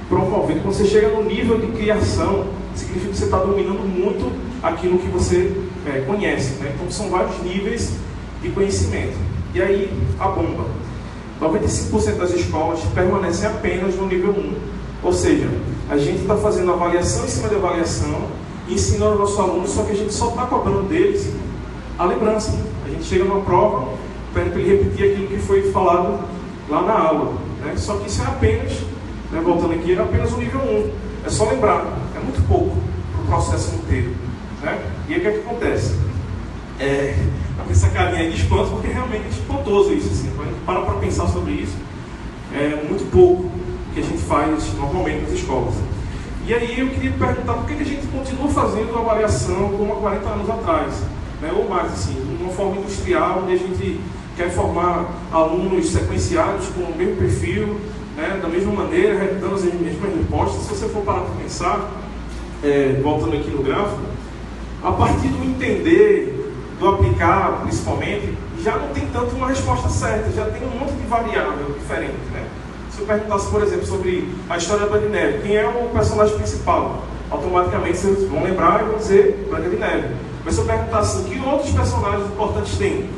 promovendo. Quando você chega no nível de criação, significa que você está dominando muito aquilo que você conhece, né? Então são vários níveis de conhecimento. E aí a bomba. 95% das escolas permanecem apenas no nível 1. Ou seja, a gente está fazendo avaliação em cima de avaliação, ensinando o nosso aluno, só que a gente só está cobrando deles a lembrança. A gente chega numa prova, pede para ele repetir aquilo que foi falado lá na aula, né? Só que isso é apenas, né, voltando aqui, é apenas o nível 1. É só lembrar, é muito pouco para o processo inteiro, né? E aí o que é que acontece? Essa carinha aí de espanto, porque realmente é espantoso isso, assim. Quando a gente para pensar sobre isso, é muito pouco que a gente faz normalmente nas escolas. E aí eu queria perguntar por que a gente continua fazendo avaliação como há 40 anos atrás, né? Ou mais, assim, de uma forma industrial, onde a gente quer formar alunos sequenciados com o mesmo perfil, né? Da mesma maneira, dando as mesmas respostas. Se você for parar para pensar, voltando aqui no gráfico, a partir do entender, do aplicar, principalmente, já não tem tanto uma resposta certa, já tem um monte de variável diferente, né? Se eu perguntasse, por exemplo, sobre a história da Branca de Neve, quem é o personagem principal? Automaticamente vocês vão lembrar e vão dizer Branca de Neve. Mas se eu perguntasse que outros personagens importantes tem,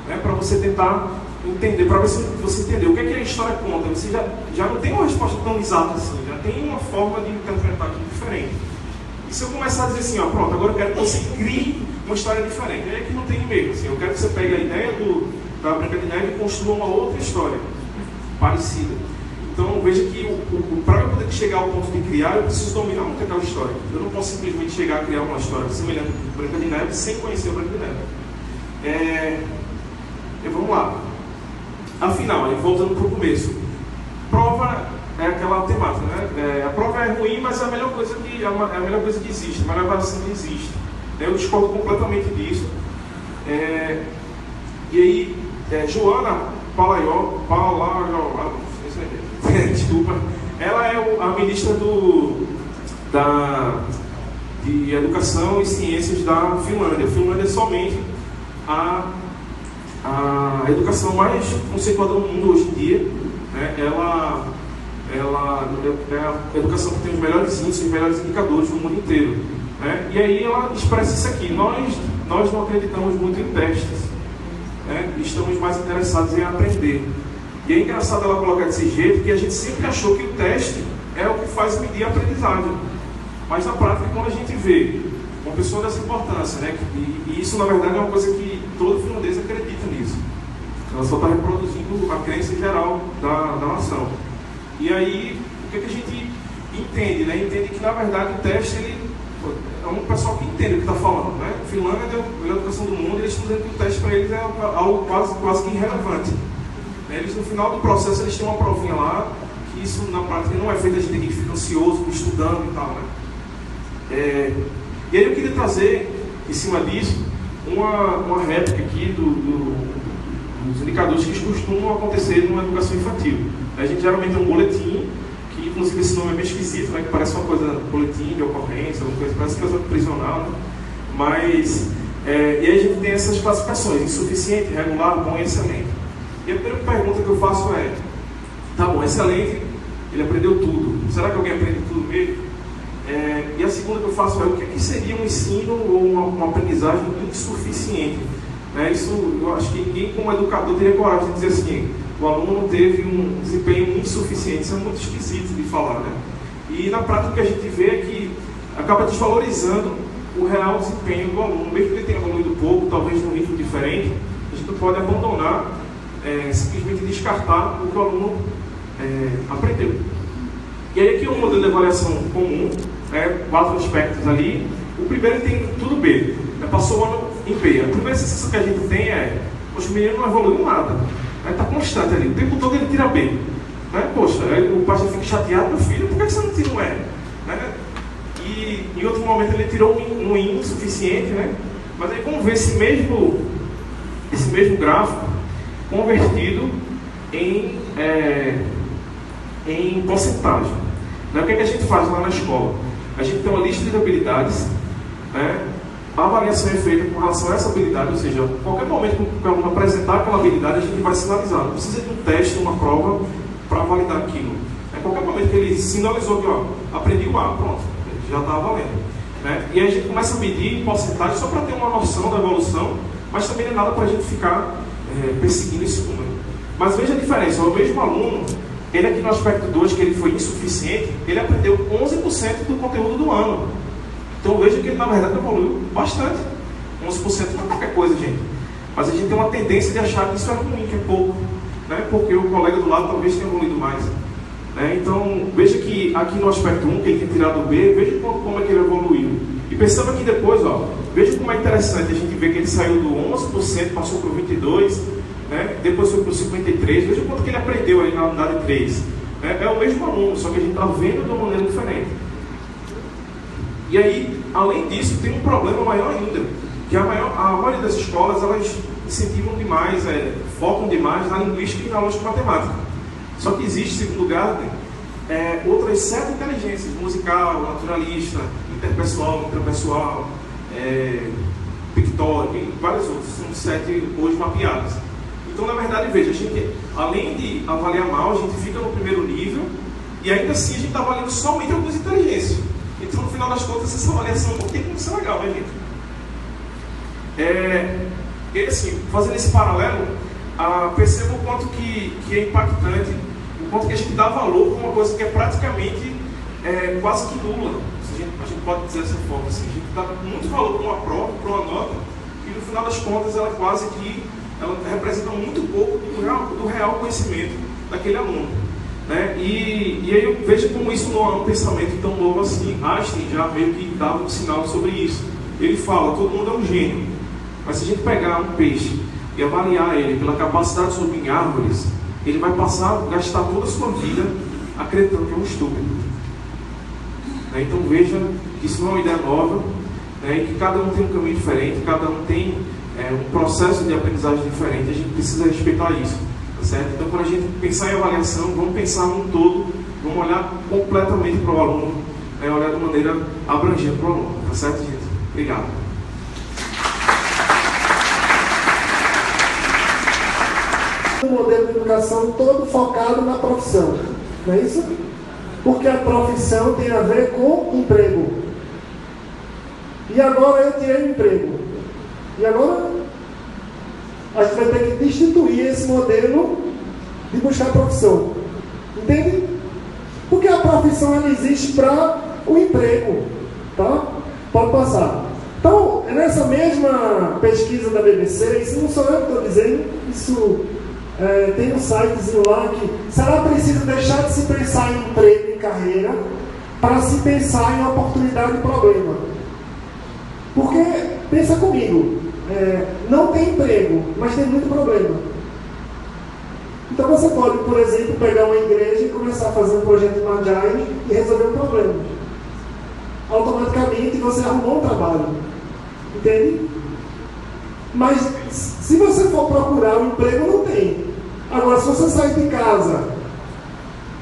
né, para você tentar entender, para ver se você entender o que é que a história conta, você já não tem uma resposta tão exata assim, já tem uma forma de interpretar aquilo diferente. E se eu começar a dizer assim, ó, pronto, agora eu quero que você crie uma história diferente, é que não tem mesmo, assim, eu quero que você pegue a ideia da Branca de Neve e construa uma outra história parecida. Então veja que para eu poder chegar ao ponto de criar, eu preciso dominar muito aquela história. Eu não posso simplesmente chegar a criar uma história semelhante à Branca de Neve sem conhecer a Branca de Neve. Vamos lá. Afinal, voltando para o começo, prova é aquela temática, né? A prova é ruim, mas é a melhor coisa que existe, a melhor avaliação que existe. Eu discordo completamente disso. E aí, Joana Palaió, desculpa, ela é a ministra de Educação e Ciências da Finlândia. A Finlândia é somente a educação mais conceituada no mundo hoje em dia, né? Ela é a educação que tem os melhores índices, os melhores indicadores no mundo inteiro, né? E aí ela expressa isso aqui: nós não acreditamos muito em testes, né? Estamos mais interessados em aprender. E é engraçado ela colocar desse jeito, que a gente sempre achou que o teste é o que faz medir a aprendizagem. Mas na prática, quando a gente vê uma pessoa dessa importância, né, e isso na verdade é uma coisa que todo finlandês acredita nisso, ela só está reproduzindo a crença geral da nação. E aí, o que a gente entende, né? Entende que na verdade o teste é um pessoal que entende o que está falando, né? A Finlândia é a melhor educação do mundo, e eles estão dizendo que o teste para eles é algo quase que irrelevante. Eles, no final do processo, eles têm uma provinha lá, que isso na prática não é feito, a gente aqui fica ansioso, estudando e tal, né? E aí eu queria trazer, em cima disso, uma réplica aqui dos indicadores que costumam acontecer numa educação infantil. A gente geralmente tem um boletim, que inclusive esse nome é meio esquisito, né? Que parece uma coisa, boletim de ocorrência, alguma coisa, parece coisa prisional, né? Mas, e aí a gente tem essas classificações: insuficiente, regular, bom e excelente. E a primeira pergunta que eu faço é: tá bom, excelente, ele aprendeu tudo. Será que alguém aprende tudo mesmo? E a segunda que eu faço é: o que seria um ensino ou uma aprendizagem insuficiente? Isso, eu acho que ninguém como educador teria coragem de dizer assim: o aluno teve um desempenho insuficiente. Isso é muito esquisito de falar, né? E na prática o que a gente vê é que acaba desvalorizando o real desempenho do aluno. Mesmo que ele tenha evoluído pouco, talvez num nível diferente, a gente não pode abandonar, simplesmente descartar o que o aluno aprendeu. E aí aqui é um modelo de avaliação comum, 4 aspectos ali. O primeiro tem tudo B, passou o ano em B. A primeira sensação que a gente tem é: poxa, o menino não evoluiu nada, está constante ali, o tempo todo ele tira B, né? Poxa, aí o pai já fica chateado: meu filho, por que você não tira um E? Né? E em outro momento ele tirou um I insuficiente, né? Mas aí vamos ver esse mesmo gráfico convertido em porcentagem. Né? O que a gente faz lá na escola? A gente tem uma lista de habilidades, né? A avaliação é feita com relação a essa habilidade, ou seja, a qualquer momento que o aluno apresentar aquela habilidade, a gente vai sinalizar. Não precisa de um teste, uma prova para validar aquilo. Qualquer momento que ele sinalizou que, ó, aprendi o A, pronto, já estava valendo. Né? E aí a gente começa a medir em porcentagem só para ter uma noção da evolução, mas também não é nada para a gente ficar perseguindo esse número. Mas veja a diferença, o mesmo aluno, ele aqui no aspecto 2, que ele foi insuficiente, ele aprendeu 11% do conteúdo do ano. Então veja que ele na verdade evoluiu bastante. 11% não é qualquer coisa, gente. Mas a gente tem uma tendência de achar que isso é ruim, que é pouco, né? Porque o colega do lado talvez tenha evoluído mais. Né? Então veja que aqui no aspecto 1, que ele tem tirado o B, veja como é que ele evoluiu. E perceba que depois, ó, veja como é interessante a gente ver que ele saiu do 11%, passou para o 22%, né? Depois foi para o 53%, veja quanto que ele aprendeu aí na unidade 3. Né? É o mesmo aluno, só que a gente está vendo de uma maneira diferente. E aí, além disso, tem um problema maior ainda, que a maioria das escolas, elas incentivam demais, focam demais na linguística e na lógica matemática. Só que existe, segundo Gardner, outras 7 inteligências: musical, naturalista, interpessoal, intrapessoal, pictórica e várias outras. São 7 hoje mapeadas. Então, na verdade, veja, a gente, além de avaliar mal, a gente fica no primeiro nível e ainda assim a gente está avaliando somente algumas inteligências. Então, no final das contas, essa avaliação não tem como ser legal, né, gente? E assim, fazendo esse paralelo, perceba o quanto que é impactante, o quanto que a gente dá valor para uma coisa que é praticamente quase que nula. A gente pode dizer dessa forma, assim, a gente dá muito valor para uma prova, para uma nota, e no final das contas ela quase que representa muito pouco do real conhecimento daquele aluno. Né? E aí eu vejo como isso não é um pensamento tão novo assim. Einstein já meio que dava um sinal sobre isso. Ele fala, todo mundo é um gênio, mas se a gente pegar um peixe e avaliar ele pela capacidade de subir em árvores, ele vai gastar toda a sua vida acreditando que é um estúpido. Né? Então veja que isso não é uma ideia nova, né? E que cada um tem um caminho diferente, cada um tem um processo de aprendizagem diferente, a gente precisa respeitar isso. Certo? Então, quando a gente pensar em avaliação, vamos pensar num todo, vamos olhar completamente para o aluno, né? Olhar de maneira abrangente para o aluno. Tá certo, gente? Obrigado. Um modelo de educação todo focado na profissão, não é isso? Porque a profissão tem a ver com emprego. E agora eu tirei o emprego. E agora a gente vai ter que destituir esse modelo de buscar profissão. Entende? Porque a profissão ela existe para o emprego. Tá? Pode passar. Então, nessa mesma pesquisa da BBC, isso não sou eu que estou dizendo, isso tem um sitezinho lá que será preciso deixar de se pensar em emprego e carreira para se pensar em oportunidade e problema. Porque, pensa comigo, não tem emprego, mas tem muito problema. Então você pode, por exemplo, pegar uma igreja e começar a fazer um projeto no Agile e resolver um problema. Automaticamente você arrumou um trabalho. Entende? Mas se você for procurar um emprego, não tem. Agora, se você sair de casa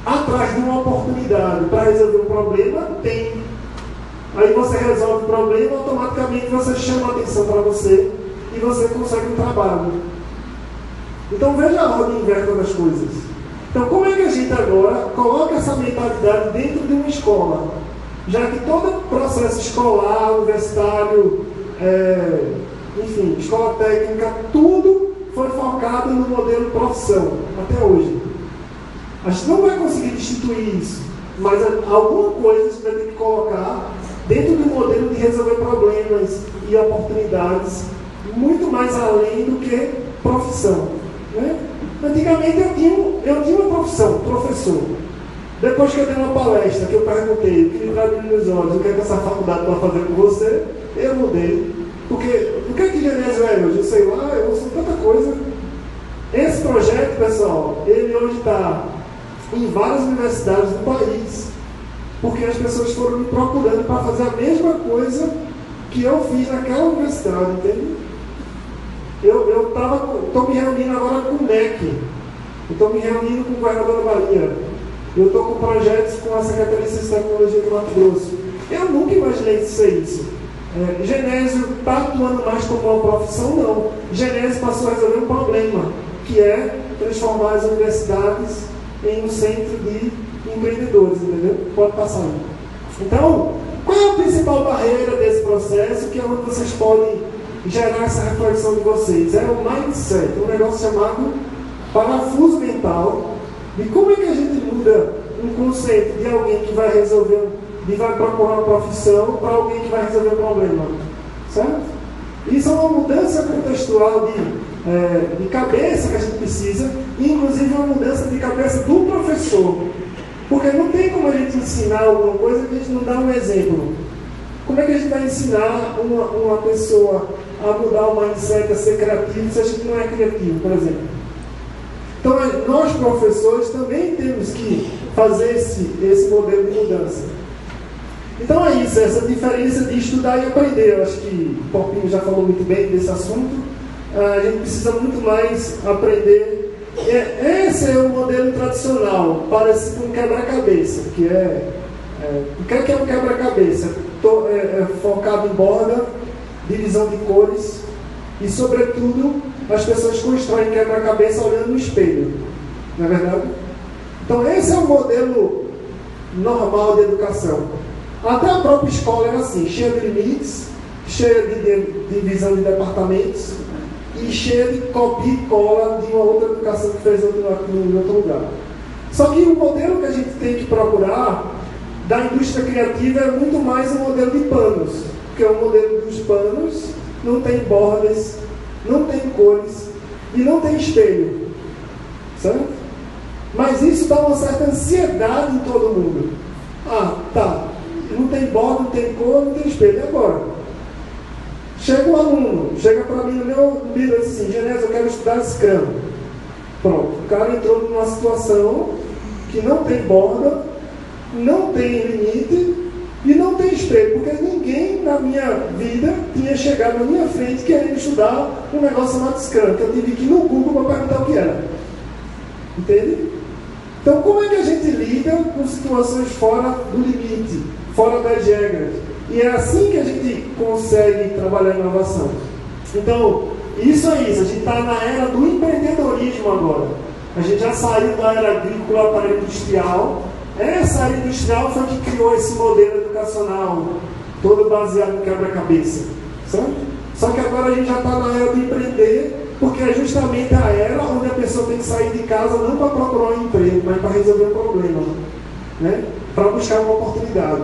atrás de uma oportunidade para resolver um problema, tem. Aí você resolve o problema, automaticamente você chama a atenção para você e você consegue um trabalho. Então veja a ordem inversa das coisas. Então como é que a gente agora coloca essa mentalidade dentro de uma escola? Já que todo processo escolar, universitário, enfim, escola técnica, tudo foi focado no modelo profissão, até hoje. A gente não vai conseguir destituir isso, mas alguma coisa a gente vai ter que colocar dentro do modelo de resolver problemas e oportunidades, muito mais além do que profissão. Né? Antigamente eu tinha uma profissão, professor. Depois que eu dei uma palestra, que eu perguntei, que me abriu nos olhos, o que é que essa faculdade está fazendo com você, eu mudei. Porque o que é que Genésio é hoje? Eu sei lá, eu sou tanta coisa. Esse projeto, pessoal, ele hoje está em várias universidades do país, porque as pessoas foram me procurando para fazer a mesma coisa que eu fiz naquela universidade, entende? Eu estou me reunindo agora com o MEC, eu estou me reunindo com o governador da Bahia, eu estou com projetos com a Secretaria de Ciência e Tecnologia do Mato Grosso. Eu nunca imaginei ser isso. Genésio está atuando mais como uma profissão? Não. Genésio passou a resolver um problema, que é transformar as universidades em um centro de empreendedores, entendeu? Pode passar aí. Então, qual é a principal barreira desse processo, que é onde vocês podem gerar essa reflexão de vocês? É o mindset, um negócio chamado parafuso mental, de como é que a gente muda um conceito de alguém que vai resolver, de vai procurar uma profissão, para alguém que vai resolver um problema, certo? Isso é uma mudança contextual de cabeça que a gente precisa, e inclusive uma mudança de cabeça do professor. Porque não tem como a gente ensinar alguma coisa que a gente não dá um exemplo. Como é que a gente vai ensinar uma pessoa a mudar o mindset, a ser criativo, se a gente não é criativo, por exemplo? Então, nós professores também temos que fazer esse modelo de mudança. Então é isso, essa diferença de estudar e aprender. Eu acho que o Porpinho já falou muito bem desse assunto. A gente precisa muito mais aprender. Esse é o modelo tradicional, parece com um quebra-cabeça, o que é um quebra-cabeça? Focado em borda, divisão de cores e, sobretudo, as pessoas constroem quebra-cabeça olhando no espelho, não é verdade? Então esse é o modelo normal de educação. Até a própria escola era assim, cheia de limites, cheia de divisão de departamentos e cheia de copia e cola de uma outra educação que fez em outro lugar. Só que o modelo que a gente tem que procurar da indústria criativa é muito mais um modelo de panos, porque o modelo dos panos não tem bordas, não tem cores e não tem espelho, certo? Mas isso dá uma certa ansiedade em todo mundo. Ah, tá, não tem borda, não tem cor, não tem espelho, e agora? Chega um aluno, chega para mim no meu livro e diz assim: Genésio, eu quero estudar Scrum. Pronto, o cara entrou numa situação que não tem borda, não tem limite e não tem espelho, porque ninguém na minha vida tinha chegado na minha frente querendo estudar um negócio chamado Scrum, que eu tive que ir no Google para perguntar o que era. Entende? Então, como é que a gente lida com situações fora do limite, fora das regras? E é assim que a gente consegue trabalhar a inovação. Então, isso é isso. A gente está na era do empreendedorismo agora. A gente já saiu da era agrícola para a industrial. Essa área industrial foi que criou esse modelo educacional, todo baseado no quebra-cabeça. Certo? Só que agora a gente já está na era do empreender, porque é justamente a era onde a pessoa tem que sair de casa não para procurar um emprego, mas para resolver um problema, né? Para buscar uma oportunidade.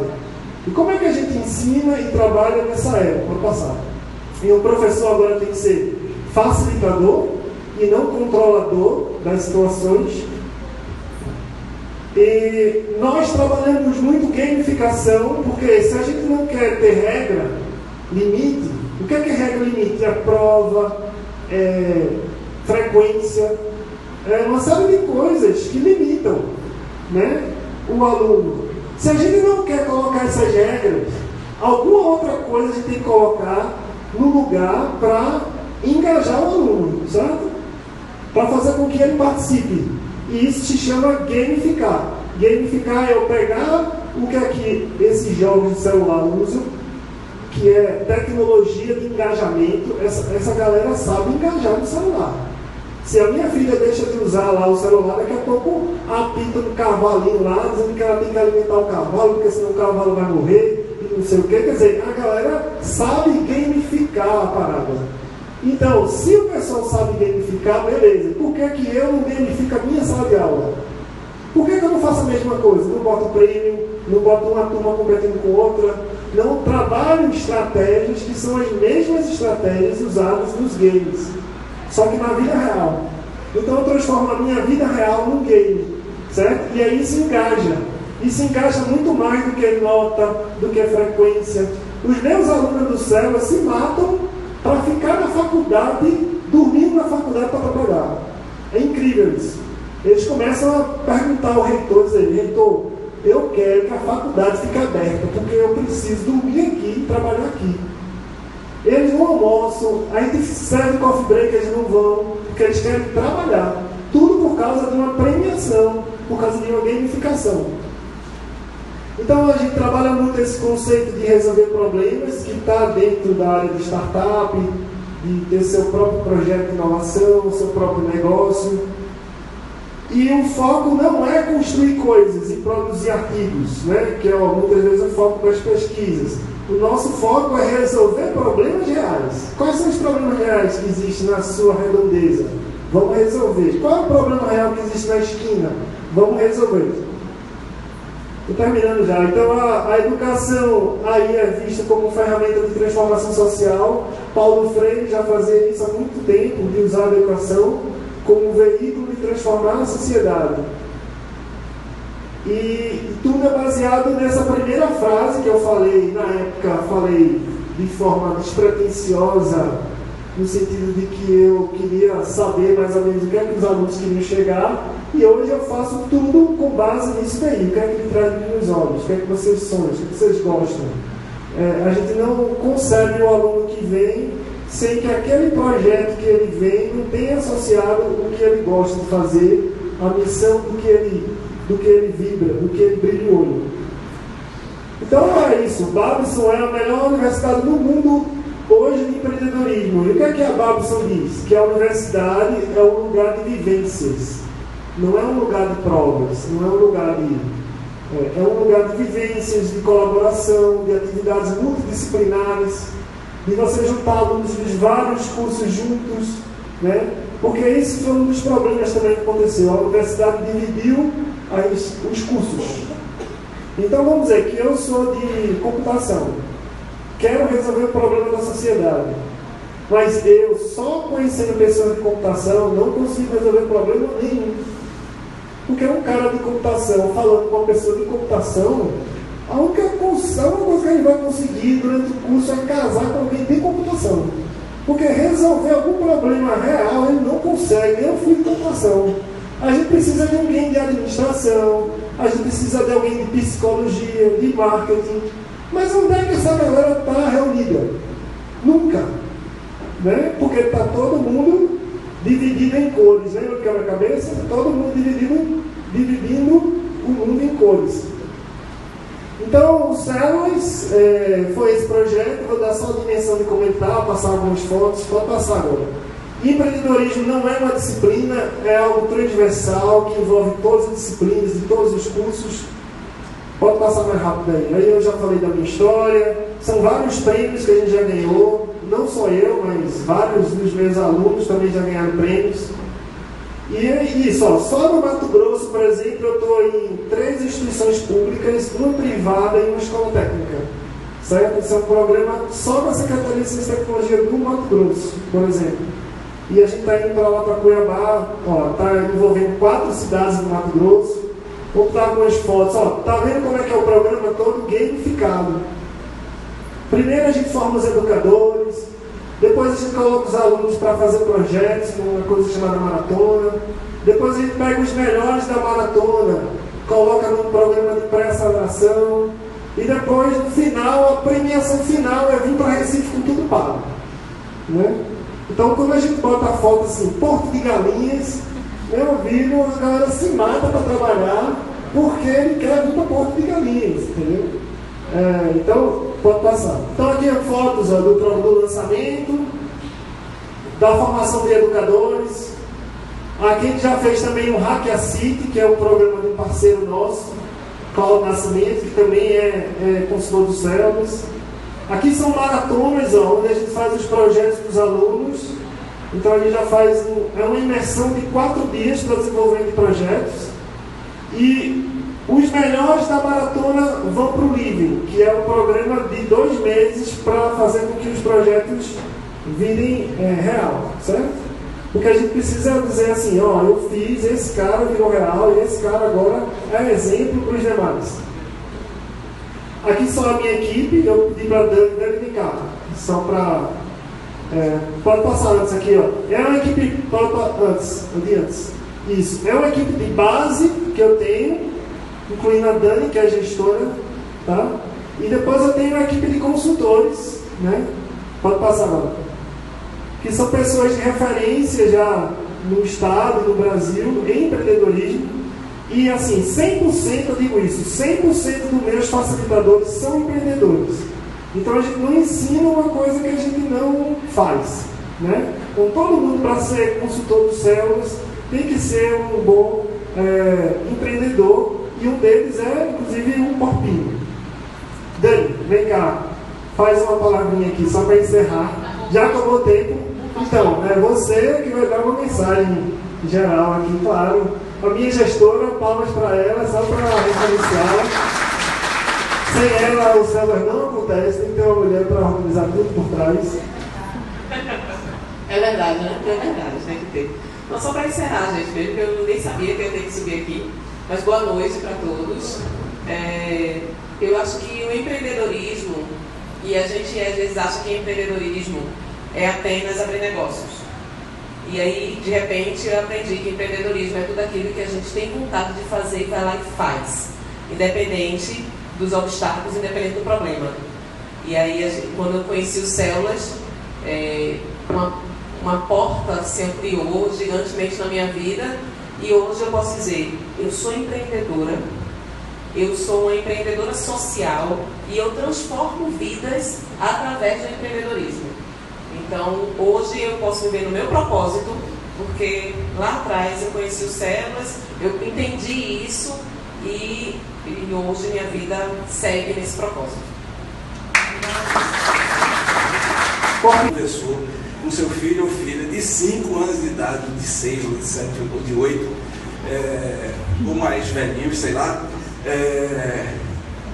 E como é que a gente ensina e trabalha nessa era? Vamos passar. E o professor agora tem que ser facilitador e não controlador das situações. E nós trabalhamos muito gamificação, porque se a gente não quer ter regra, limite, o que é regra limite? É prova, frequência, uma série de coisas que limitam, né, o aluno. Se a gente não quer colocar essas regras, alguma outra coisa a gente tem que colocar no lugar para engajar o aluno, certo? Para fazer com que ele participe. E isso se chama gamificar. Gamificar é eu pegar o que é que esses jogos de celular usam, que é tecnologia de engajamento. Essa galera sabe engajar no celular. Se a minha filha deixa de usar lá o celular, daqui a pouco apita no cavalinho lá, dizendo que ela tem que alimentar o cavalo, porque senão o cavalo vai morrer, e não sei o quê. Quer dizer, a galera sabe gamificar a parada. Então, se o pessoal sabe gamificar, beleza. Por que que eu não gamifico a minha sala de aula? Por que que eu não faço a mesma coisa? Não boto prêmio, não boto uma turma competindo com outra, não trabalho estratégias que são as mesmas estratégias usadas nos games, só que na vida real. Então eu transformo a minha vida real num game, certo? E aí se engaja. E se encaixa muito mais do que nota, do que frequência. Os meus alunos do Célula se matam para ficar na faculdade, dormindo na faculdade para trabalhar. É incrível isso. Eles começam a perguntar ao reitor, dizer: reitor, eu quero que a faculdade fique aberta, porque eu preciso dormir aqui e trabalhar aqui. Eles não almoçam, a gente serve coffee break, eles não vão, porque eles querem trabalhar. Tudo por causa de uma premiação, por causa de uma gamificação. Então a gente trabalha muito esse conceito de resolver problemas, que está dentro da área de startup, de ter seu próprio projeto de inovação, seu próprio negócio. E o foco não é construir coisas e produzir artigos, né? Que é muitas vezes o foco das pesquisas. O nosso foco é resolver problemas reais. Quais são os problemas reais que existem na sua redondeza? Vamos resolver. Qual é o problema real que existe na esquina? Vamos resolver. Estou terminando já. Então a educação aí é vista como ferramenta de transformação social. Paulo Freire já fazia isso há muito tempo, de usar a educação como veículo de transformar a sociedade. E tudo é baseado nessa primeira frase que eu falei, na época falei de forma despretensiosa, no sentido de que eu queria saber mais ou menos o que é que os alunos queriam chegar, e hoje eu faço tudo com base nisso daí. O que é que ele traz nos olhos, o que é que vocês sonham, o que é que vocês gostam. A gente não concebe o aluno que vem sem que aquele projeto que ele vem não tenha associado o que ele gosta de fazer, a missão do que ele vibra, do que ele brilha o olho. Então é isso. Babson é a melhor universidade do mundo hoje de empreendedorismo. E o que a Babson diz? Que a universidade é um lugar de vivências, não é um lugar de provas, não é um lugar é um lugar de vivências, de colaboração, de atividades multidisciplinares, de você juntar alunos dos vários cursos juntos, né? Porque esse foi um dos problemas também que aconteceu. A universidade dividiu os cursos. Então vamos dizer que eu sou de computação, quero resolver o problema da sociedade, mas eu só conhecendo pessoas de computação não consigo resolver problema nenhum. Porque um cara de computação falando com uma pessoa de computação, a única coisa que ele vai conseguir durante o curso é casar com alguém de computação. Porque resolver algum problema real ele não consegue. Eu fui de computação. A gente precisa de alguém de administração, a gente precisa de alguém de psicologia, de marketing. Mas onde é que essa galera está reunida? Nunca. Né? Porque está todo mundo dividido em cores. Lembra do quebra-cabeça? Todo mundo dividindo o mundo em cores. Então, o Células foi esse projeto. Vou dar só a dimensão de comentar, passar algumas fotos. Pode passar agora. Empreendedorismo não é uma disciplina, é algo transversal que envolve todas as disciplinas e todos os cursos. Pode passar mais rápido aí. Aí eu já falei da minha história. São vários prêmios que a gente já ganhou. Não só eu, mas vários dos meus alunos também já ganharam prêmios. E isso, só no Mato Grosso, por exemplo, eu estou em 3 instituições públicas, uma privada e uma escola técnica. Certo? Isso é um programa só da Secretaria de Ciência e Tecnologia do Mato Grosso, por exemplo. E a gente está indo para lá, para Cuiabá, está envolvendo 4 cidades do Mato Grosso. Vou botar algumas fotos. Está vendo como é que é o programa todo gamificado? Primeiro a gente forma os educadores, depois a gente coloca os alunos para fazer projetos, uma coisa chamada maratona. Depois a gente pega os melhores da maratona, coloca num programa de pré-aceleração. E depois, no final, a premiação final é vir para Recife com tudo pago. Né? Então, quando a gente bota a foto assim, Porto de Galinhas, meu amigo, a galera se mata para trabalhar porque ele quer vir para Porto de Galinhas, entendeu? Então, pode passar. Então, aqui fotos do lançamento, da formação de educadores. Aqui a gente já fez também o Hack a City, que é um programa de um parceiro nosso, Cláudio Nascimento, que também é consultor dos Células. Aqui são maratonas, onde a gente faz os projetos dos alunos. Então a gente já faz uma imersão de 4 dias para desenvolvimento de projetos. E os melhores da maratona vão para o Living, que é um programa de 2 meses para fazer com que os projetos virem real, certo? Porque a gente precisa dizer assim, eu fiz, esse cara virou real e esse cara agora é exemplo para os demais. Aqui só a minha equipe, eu pedi para Dani vem cá, só para... pode passar antes aqui, É uma equipe... antes. Isso. É uma equipe de base que eu tenho, incluindo a Dani, que é a gestora, tá? E depois eu tenho uma equipe de consultores, né? Pode passar agora. Que são pessoas de referência já no estado, no Brasil, em empreendedorismo. E assim, 100%, eu digo isso, 100% dos meus facilitadores são empreendedores. Então a gente não ensina uma coisa que a gente não faz, né? Então todo mundo, para ser consultor dos Células, tem que ser um bom empreendedor, e um deles é, inclusive, um porpinho. Dani, vem cá, faz uma palavrinha aqui, só para encerrar. Já acabou o tempo, então, é você que vai dar uma mensagem geral aqui, claro. A minha gestora, palmas para ela, só para referenciá-la. Sem ela, o Células não acontece, tem que ter uma mulher para organizar tudo por trás. É verdade, né? É verdade, tem que ter. Então, só para encerrar, gente, mesmo que eu nem sabia que eu ia ter que subir aqui, mas boa noite para todos. Eu acho que o empreendedorismo, e a gente às vezes acha que empreendedorismo é apenas abrir negócios. E aí, de repente, eu aprendi que empreendedorismo é tudo aquilo que a gente tem vontade de fazer e vai lá e faz, independente dos obstáculos, independente do problema. E aí, quando eu conheci o Células, uma porta se ampliou gigantemente na minha vida, e hoje eu posso dizer, eu sou empreendedora, eu sou uma empreendedora social e eu transformo vidas através do empreendedorismo. Então, hoje eu posso viver no meu propósito, porque lá atrás eu conheci o Células, eu entendi isso e hoje minha vida segue nesse propósito. Conversou com seu filho ou filha de 5 anos de idade, de 6, ou de 7, ou de 8, ou mais velhinhos, sei lá.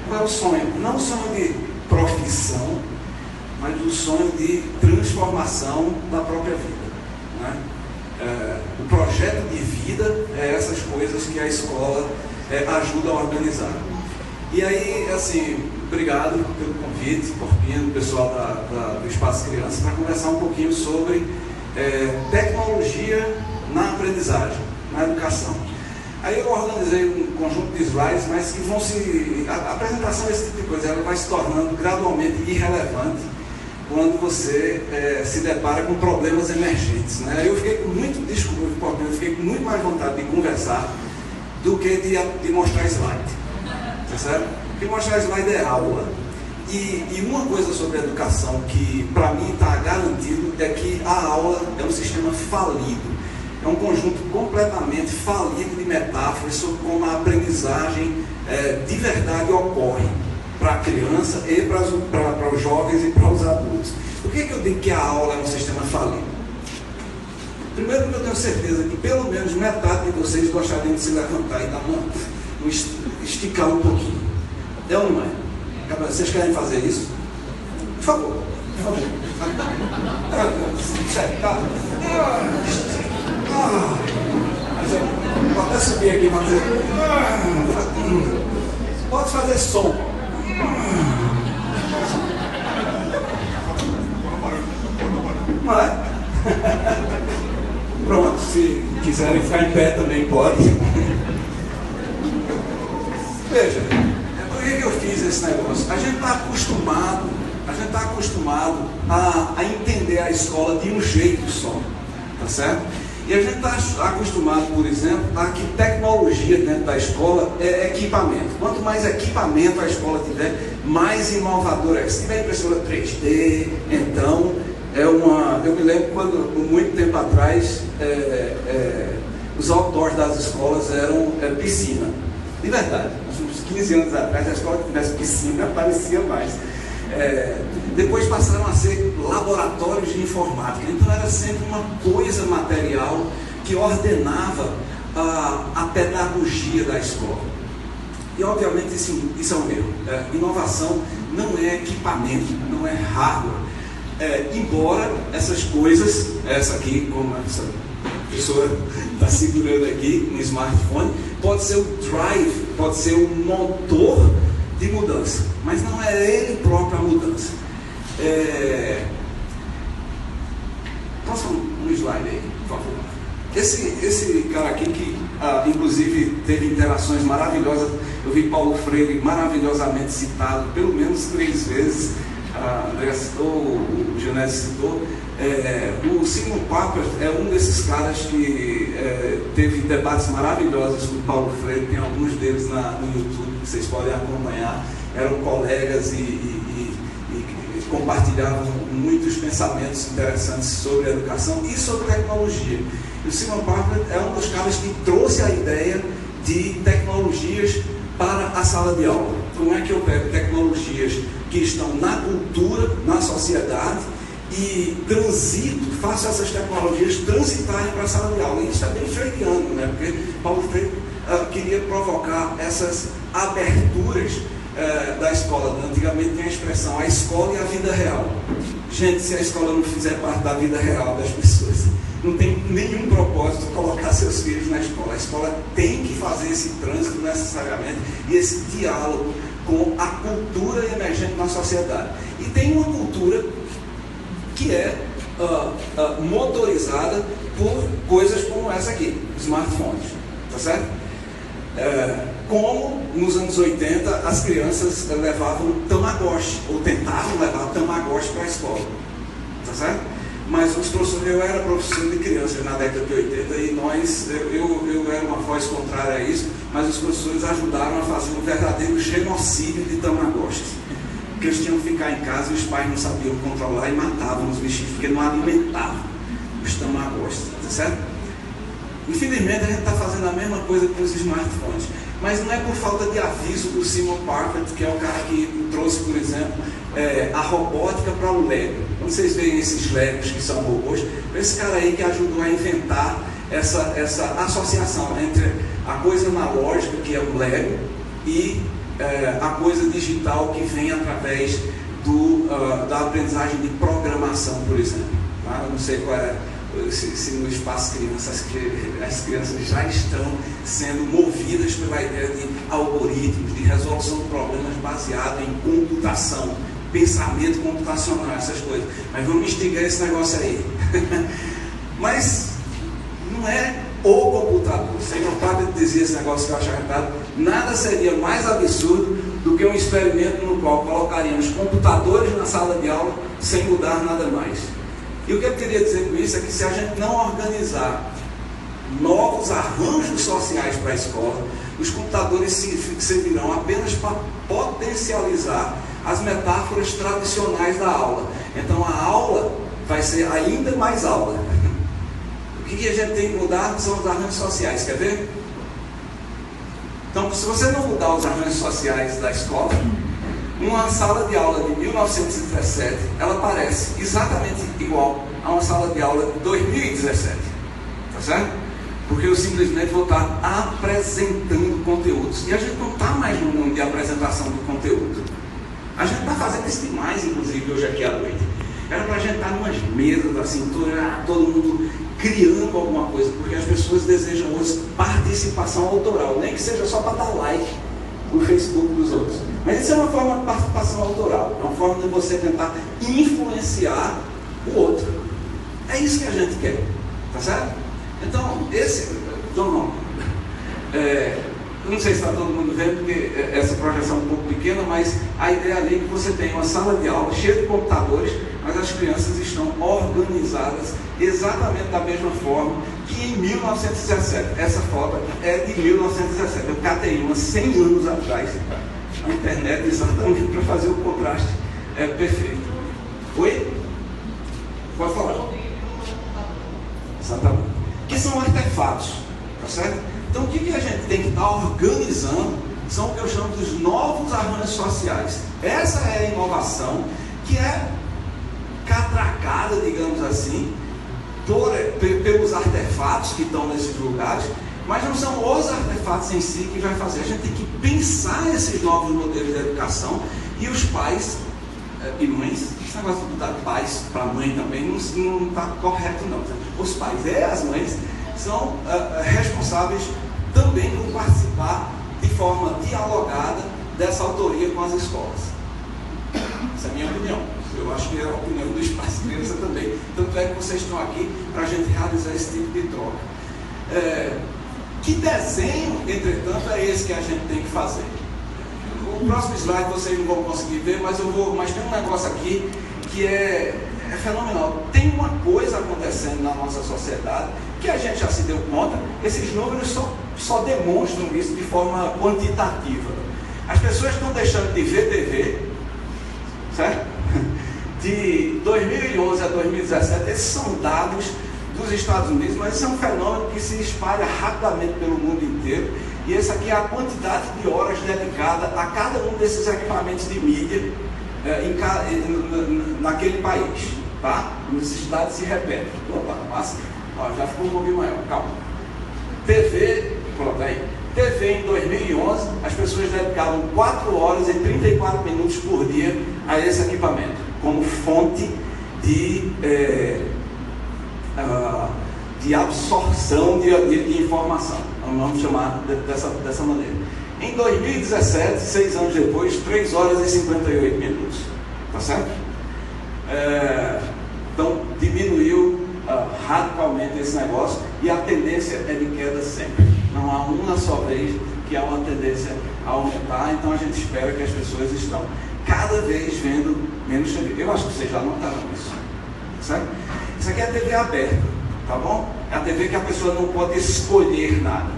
Qual é o sonho? Não o sonho de profissão, mas o sonho de transformação da própria vida, né? O projeto de vida é essas coisas que a escola ajuda a organizar. E aí, assim, obrigado pelo convite, Porpinho, do pessoal do Espaço Criança, para conversar um pouquinho sobre tecnologia na aprendizagem, na educação. Aí eu organizei um conjunto de slides, mas que vão a apresentação desse tipo de coisa, ela vai se tornando gradualmente irrelevante quando você se depara com problemas emergentes, né? Eu fiquei com muito, desculpa, eu fiquei com muito mais vontade de conversar do que de mostrar slide, tá certo? Porque mostrar slide é aula. E uma coisa sobre a educação que para mim está garantido é que a aula é um sistema falido. É um conjunto completamente falido de metáforas sobre como a aprendizagem de verdade ocorre para a criança e para os jovens e para os adultos. Por que eu digo que a aula é um sistema falido? Primeiro, porque eu tenho certeza que pelo menos metade de vocês gostariam de se levantar e dar esticar um pouquinho. É ou não é? Vocês querem fazer isso? Por favor. Por favor. Sério, tá? Vou até subir aqui para dizer. Pode fazer som. Não é? Pronto, se quiserem ficar em pé também pode. Veja, por que eu fiz esse negócio? A gente está acostumado a entender a escola de um jeito só, tá certo? E a gente está acostumado, por exemplo, a que tecnologia dentro da escola é equipamento. Quanto mais equipamento a escola tiver, mais inovadora é. Se tiver impressora 3D, então eu me lembro quando, muito tempo atrás, os outdoors das escolas eram piscina. De verdade, uns 15 anos atrás, a escola que tivesse piscina aparecia mais. Depois passaram a ser laboratórios de informática. Então era sempre uma coisa material que ordenava a pedagogia da escola. E obviamente isso é um erro. Inovação não é equipamento, não é hardware. Embora essas coisas, essa aqui, como essa pessoa está segurando aqui no smartphone, pode ser o drive, pode ser o motor de mudança, mas não é ele próprio a mudança. Passa um slide aí, por favor. Esse cara aqui que inclusive teve interações maravilhosas, eu vi Paulo Freire maravilhosamente citado pelo menos 3 vezes, a André citou, o Genésio citou. O Simon Papert é um desses caras que teve debates maravilhosos com o Paulo Freire, tem alguns deles no YouTube que vocês podem acompanhar. Eram colegas e compartilhavam muitos pensamentos interessantes sobre a educação e sobre tecnologia. O Simon Parker é um dos caras que trouxe a ideia de tecnologias para a sala de aula. Como é que eu pego tecnologias que estão na cultura, na sociedade, e faço essas tecnologias transitarem para a sala de aula? E isso é bem freiriano, né? Porque Paulo Freire queria provocar essas aberturas da escola. Antigamente tinha a expressão a escola e a vida real. Gente, se a escola não fizer parte da vida real das pessoas, não tem nenhum propósito colocar seus filhos na escola. A escola tem que fazer esse trânsito necessariamente e esse diálogo com a cultura emergente na sociedade. E tem uma cultura que é motorizada por coisas como essa aqui, smartphones, tá certo? Como nos anos 80 as crianças levavam Tamagotchi, ou tentavam levar Tamagotchi para a escola, tá certo? Mas os professores, eu era professor de crianças na década de 80 e eu era uma voz contrária a isso, mas os professores ajudaram a fazer um verdadeiro genocídio de Tamagotchis. Porque eles tinham que ficar em casa e os pais não sabiam controlar e matavam os bichinhos, porque não alimentavam os Tamagotchis, tá certo? Infelizmente a gente está fazendo a mesma coisa com os smartphones, mas não é por falta de aviso do Simon Parker, que é o cara que trouxe, por exemplo, a robótica para o Lego. Quando vocês veem esses Legos que são robôs, esse cara aí que ajudou a inventar essa associação entre a coisa analógica, que é o Lego, e a coisa digital que vem através da aprendizagem de programação, por exemplo. Tá? Eu não sei qual é, se no espaço crianças, as crianças já estão sendo movidas pela ideia de algoritmos, de resolução de problemas baseado em computação, pensamento computacional, essas coisas. Mas vamos instigar esse negócio aí. Mas não é o computador. Sem vontade de dizer esse negócio que eu acho arretado, nada seria mais absurdo do que um experimento no qual colocaríamos computadores na sala de aula sem mudar nada mais. E o que eu queria dizer com isso é que se a gente não organizar novos arranjos sociais para a escola, os computadores servirão apenas para potencializar as metáforas tradicionais da aula. Então a aula vai ser ainda mais aula. O que a gente tem que mudar são os arranjos sociais, quer ver? Então, se você não mudar os arranjos sociais da escola, uma sala de aula de 1917, ela parece exatamente igual a uma sala de aula de 2017, tá certo? Porque eu simplesmente vou estar apresentando conteúdos, e a gente não está mais no mundo de apresentação do conteúdo. A gente está fazendo isso demais, inclusive, hoje aqui à noite. Era para a gente estar em umas mesas, assim, todo mundo criando alguma coisa, porque as pessoas desejam hoje participação autoral, nem que seja só para dar like no Facebook dos outros. Mas isso é uma forma de participação autoral, é uma forma de você tentar influenciar o outro. É isso que a gente quer, tá certo? Então, eu não sei se está todo mundo vendo, porque essa projeção é um pouco pequena, mas a ideia ali é que você tem uma sala de aula cheia de computadores, mas as crianças estão organizadas exatamente da mesma forma que em 1917. Essa foto é de 1917. Eu catei uma 100 anos atrás na internet exatamente para fazer o contraste perfeito. Oi? Pode falar. Exatamente. Que são artefatos, tá certo? Então o que a gente tem que estar organizando são o que eu chamo dos novos arranjos sociais. Essa é a inovação que é catracada, digamos assim, pelos artefatos que estão nesses lugares, mas não são os artefatos em si que vai fazer. A gente tem que pensar esses novos modelos de educação, e os pais e mães, esse negócio de dar pais para mãe também não está correto não. Os pais e as mães são responsáveis também por participar de forma dialogada dessa autoria com as escolas. Essa é a minha opinião. Eu acho que é a opinião dos pais e crianças também. Tanto é que vocês estão aqui para a gente realizar esse tipo de troca. Que desenho, entretanto, é esse que a gente tem que fazer? O próximo slide vocês não vão conseguir ver, mas tem um negócio aqui que é fenomenal. Tem uma coisa acontecendo na nossa sociedade que a gente já se deu conta. Esses números só demonstram isso de forma quantitativa. As pessoas estão deixando de ver TV, certo? De 2011 a 2017, esses são dados dos Estados Unidos, mas isso é um fenômeno que se espalha rapidamente pelo mundo inteiro. E essa aqui é a quantidade de horas dedicada a cada um desses equipamentos de mídia naquele país. Tá? Esses dados se repetem. Opa, massa. Ó, já ficou um pouquinho maior, calma. TV, pronto aí. TV em 2011, as pessoas dedicavam 4 horas e 34 minutos por dia a esse equipamento, como fonte de absorção de informação. Vamos chamar dessa maneira. Em 2017, 6 anos depois, 3 horas e 58 minutos. Tá certo? Então, diminuiu radicalmente esse negócio e a tendência é de queda sempre. Não há uma só vez que há uma tendência a aumentar, então a gente espera que as pessoas estão cada vez vendo menos TV. Eu acho que vocês já notaram isso. Certo? Isso aqui é a TV aberta, tá bom? É a TV que a pessoa não pode escolher nada.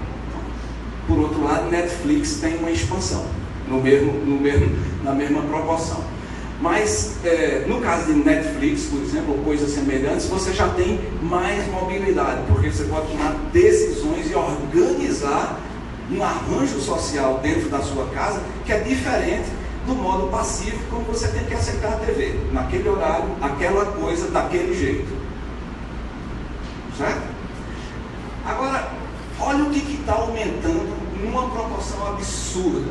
Por outro lado, Netflix tem uma expansão, na mesma proporção. Mas, no caso de Netflix, por exemplo, ou coisas semelhantes, você já tem mais mobilidade, porque você pode tomar decisões e organizar um arranjo social dentro da sua casa que é diferente do modo passivo, como você tem que aceitar a TV, naquele horário, aquela coisa, daquele jeito. Certo? Agora, olha o que está aumentando numa proporção absurda.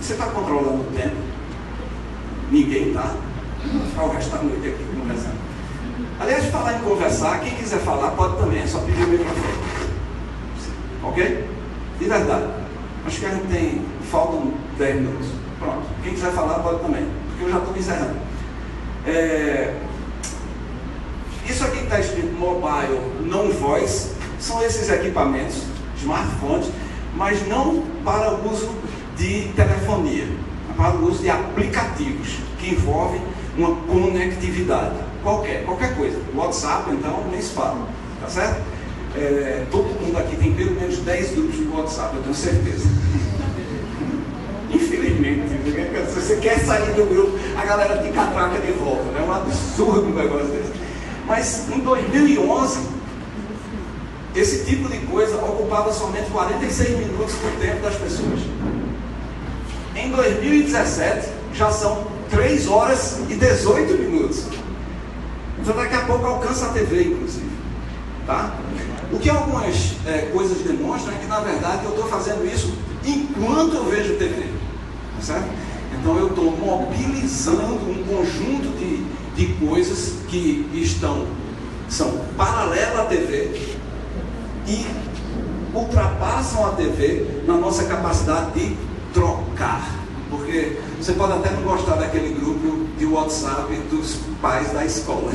Você está controlando o tempo? Ninguém está. Vou ficar o resto da noite aqui conversando. Aliás, de falar em conversar, quem quiser falar pode também, é só pedir o microfone. Ok? De verdade. Acho que a gente faltam 10 minutos. Pronto. Quem quiser falar pode também, porque eu já estou me encerrando. Isso aqui que está escrito mobile, não voice, são esses equipamentos, smartphones, mas não para o uso de telefonia, para o uso de aplicativos que envolvem uma conectividade, qualquer coisa. WhatsApp, então, nem se fala, tá certo? Todo mundo aqui tem pelo menos 10 grupos no WhatsApp, eu tenho certeza. Infelizmente, se você quer sair do grupo, a galera te catraca de volta, né? É um absurdo um negócio desse. Mas em 2011, esse tipo de coisa ocupava somente 46 minutos do tempo das pessoas. Em 2017, já são 3 horas e 18 minutos. Então daqui a pouco alcança a TV, inclusive. Tá? O que algumas coisas demonstram é que, na verdade, eu estou fazendo isso enquanto eu vejo TV. Tá certo? Então eu estou mobilizando um conjunto de coisas que são paralelas à TV e ultrapassam a TV na nossa capacidade de trocar. Porque você pode até não gostar daquele grupo de WhatsApp dos pais da escola.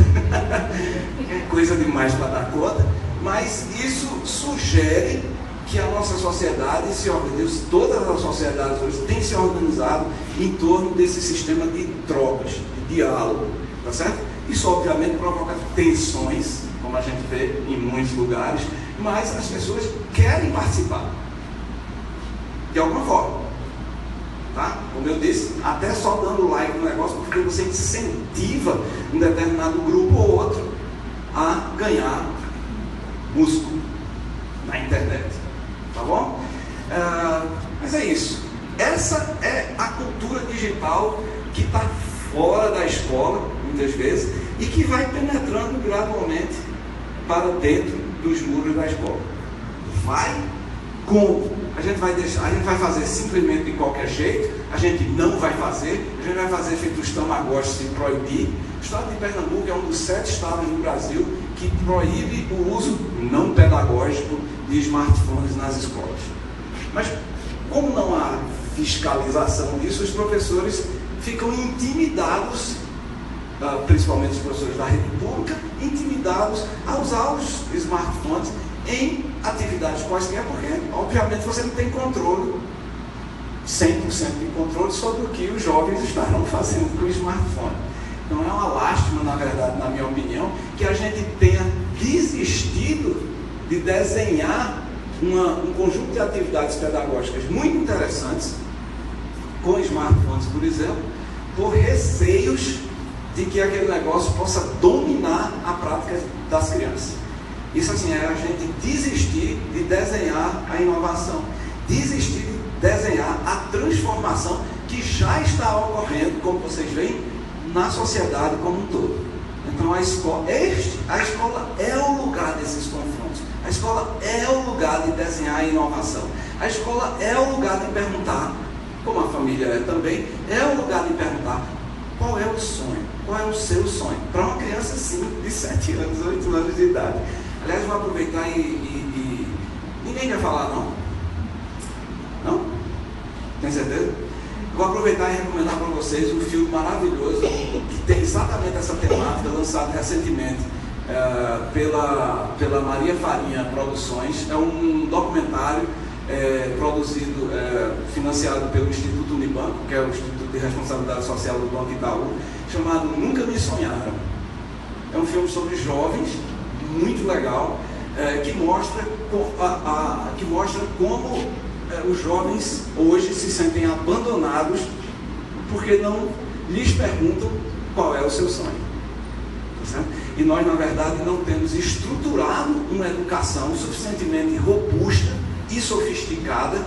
É coisa demais para dar conta, mas isso sugere que a nossa sociedade se organiza, todas as sociedades hoje têm se organizado em torno desse sistema de trocas, de diálogo, tá certo? Isso obviamente provoca tensões, como a gente vê em muitos lugares, mas as pessoas querem participar, de alguma forma, tá? Como eu disse, até só dando like no negócio, porque você incentiva um determinado grupo ou outro a ganhar músculo na internet. Tá bom? Mas é isso. Essa é a cultura digital que está fora da escola, muitas vezes, e que vai penetrando gradualmente para dentro dos muros da escola. Vai como? A gente vai fazer simplesmente de qualquer jeito, a gente não vai fazer, a gente vai fazer feito os tamagotchis de proibir. O estado de Pernambuco é um dos 7 estados do Brasil que proíbe o uso não pedagógico de smartphones nas escolas. Mas, como não há fiscalização disso, os professores ficam intimidados, principalmente os professores da rede pública, intimidados a usar os smartphones em atividades quaisquer, porque, obviamente, você não tem controle, 100% de controle sobre o que os jovens estarão fazendo com o smartphone. Então, é uma lástima, na verdade, na minha opinião, que a gente tenha desistido de desenhar um conjunto de atividades pedagógicas muito interessantes, com smartphones, por exemplo, por receios de que aquele negócio possa dominar a prática das crianças. Isso assim é a gente desistir de desenhar a inovação, desistir de desenhar a transformação que já está ocorrendo, como vocês veem, na sociedade como um todo. Então a escola é o lugar desses confrontos, a escola é o lugar de desenhar a inovação, a escola é o lugar de perguntar, como a família é também, é o lugar de perguntar qual é o sonho, qual é o seu sonho, para uma criança assim, de 7 anos, 8 anos de idade. Aliás, vou aproveitar e ninguém quer falar não? Não? Tem certeza? Vou aproveitar e recomendar para vocês um filme maravilhoso que tem exatamente essa temática, lançado recentemente pela Maria Farinha Produções. É um documentário produzido, financiado pelo Instituto Unibanco, que é o Instituto de Responsabilidade Social do Banco Itaú, chamado Nunca Me Sonharam. É um filme sobre jovens, muito legal, que mostra como os jovens hoje se sentem abandonados porque não lhes perguntam qual é o seu sonho. Tá certo? E nós, na verdade, não temos estruturado uma educação suficientemente robusta e sofisticada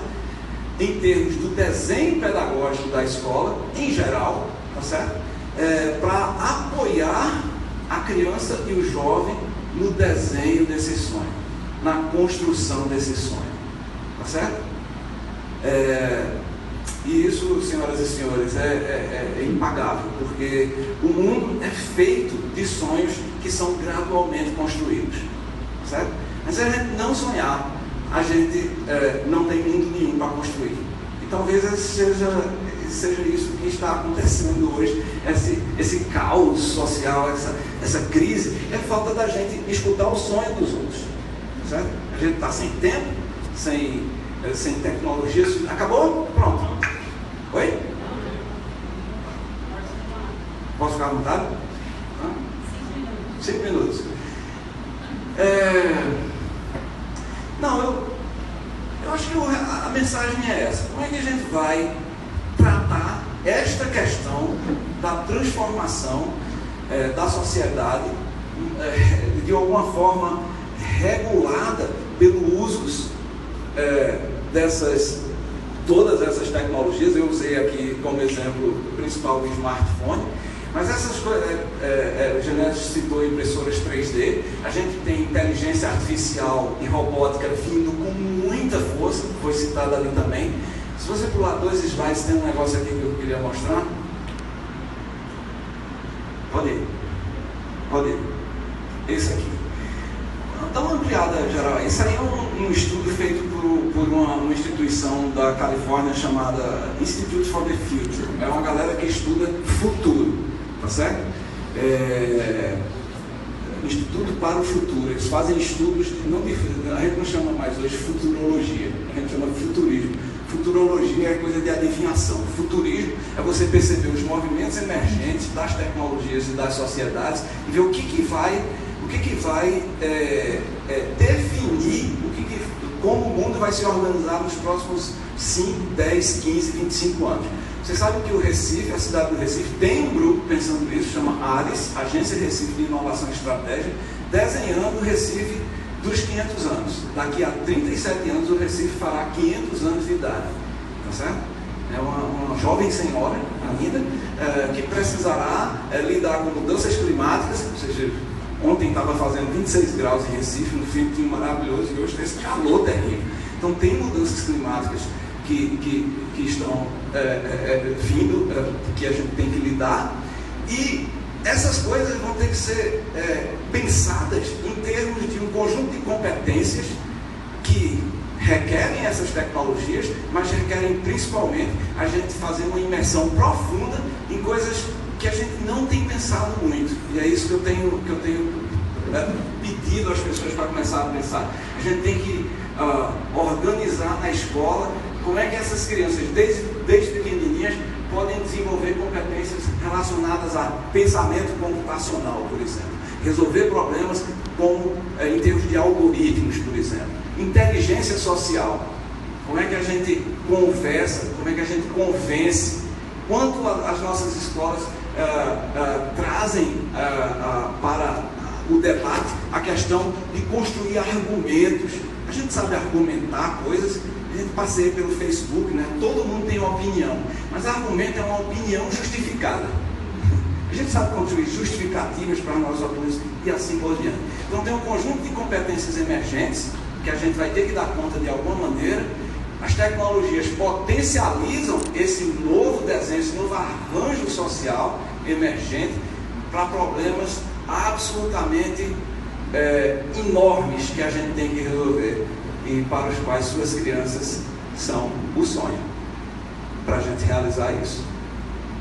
em termos do desenho pedagógico da escola, em geral, tá certo? Para apoiar a criança e o jovem no desenho desse sonho, na construção desse sonho. Tá certo? E isso, senhoras e senhores, é impagável, porque o mundo é feito de sonhos que são gradualmente construídos, certo? Mas se a gente não sonhar, a gente não tem mundo nenhum para construir. E talvez seja isso que está acontecendo hoje, esse caos social, essa crise, é falta da gente escutar o sonho dos outros, certo? A gente está sem tempo, sem tecnologia. Acabou? Pronto. Oi? Posso ficar à vontade? 5 minutos. Não, eu acho que a mensagem é essa. Como é que a gente vai tratar esta questão da transformação da sociedade de alguma forma regulada pelo uso todas essas tecnologias? Eu usei aqui como exemplo principal o smartphone, mas essas coisas, o Genésio citou impressoras 3D, a gente tem inteligência artificial e robótica vindo com muita força, foi citado ali também. Se você pular 2 slides, tem um negócio aqui que eu queria mostrar. Pode ir. Esse aqui. Dá uma ampliada geral. Isso aí é um estudo feito por uma instituição da Califórnia chamada Institute for the Future. É uma galera que estuda futuro, tá certo? Instituto para o Futuro. Eles fazem estudos, a gente não chama mais hoje futurologia, a gente chama futurismo. Futurologia é coisa de adivinhação. Futurismo é você perceber os movimentos emergentes das tecnologias e das sociedades e ver o que vai definir como o mundo vai se organizar nos próximos 5, 10, 15, 25 anos. Você sabe que o Recife, a cidade do Recife, tem um grupo pensando nisso, chama ARES, Agência Recife de Inovação e Estratégia, desenhando o Recife dos 500 anos. Daqui a 37 anos o Recife fará 500 anos de idade. Tá certo? É uma jovem senhora ainda, que precisará lidar com mudanças climáticas, ou seja, ontem estava fazendo 26 graus em Recife, um frio maravilhoso, e hoje tem esse calor terrível. Então tem mudanças climáticas que estão vindo, que a gente tem que lidar, e essas coisas vão ter que ser pensadas em termos de um conjunto de competências que requerem essas tecnologias, mas requerem principalmente a gente fazer uma imersão profunda em coisas que a gente não tem pensado muito. E é isso que eu tenho pedido às pessoas para começar a pensar. A gente tem que organizar na escola como é que essas crianças, desde pequenininhas, podem desenvolver competências relacionadas a pensamento computacional, por exemplo. Resolver problemas como em termos de algoritmos, por exemplo. Inteligência social. Como é que a gente conversa, como é que a gente convence. Quanto as nossas escolas trazem para o debate a questão de construir argumentos. A gente sabe argumentar coisas, a gente passeia pelo Facebook, né? Todo mundo tem uma opinião, mas argumento é uma opinião justificada. A gente sabe construir justificativas para nós opiniões e assim por diante. Então tem um conjunto de competências emergentes que a gente vai ter que dar conta de alguma maneira. As tecnologias potencializam esse novo desenho, esse novo arranjo social emergente para problemas absolutamente enormes que a gente tem que resolver e para os quais suas crianças são o sonho para a gente realizar isso.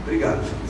Obrigado.